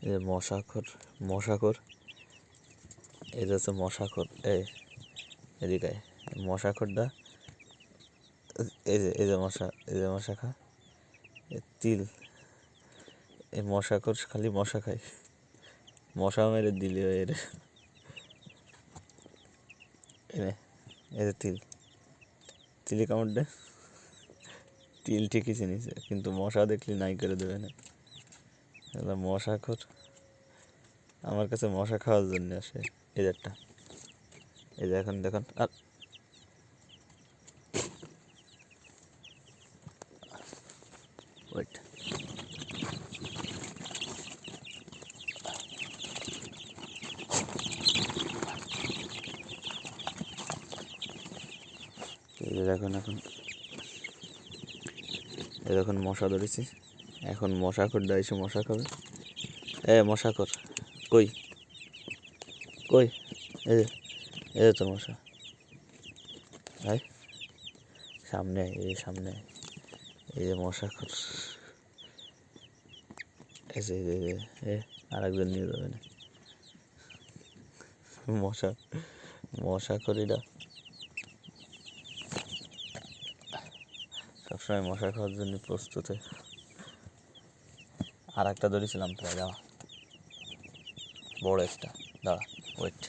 এই যে মশাখোর এই যে হচ্ছে মশাখোর। এদিকে মশাখোরটা, এই যে মশা খা। তিল, এই মশাখোর খালি মশা খায়, মশা মেরে দিলে এর এনে। এই যে তিলি কামড় দে। তিল ঠিকই চিনিছে, কিন্তু মশা দেখলি নাই করে দেবে না। মশাখোর আমার কাছে মশা খাওয়ার জন্য আসে। এই যে একটা, এই যে এখন দেখুন। আর ওয়েট, এই যে দেখুন এখন মশা ধরেছি। এখন মশাখোর দেয়, এসে মশা খাবে। মশাখোর কই কই, এই যে এই যে তোর মশা ভাই, সামনে সামনে। এই যে মশাখোর, এই যে আর একজন নিয়ে যাবে না। মশাখোরিরা সবসময় মশা খাওয়ার জন্য প্রস্তুত। আর একটা ধরেছিলাম প্রায়, দাঁড়া, বড় একটা, দাঁড়া, ওয়েট।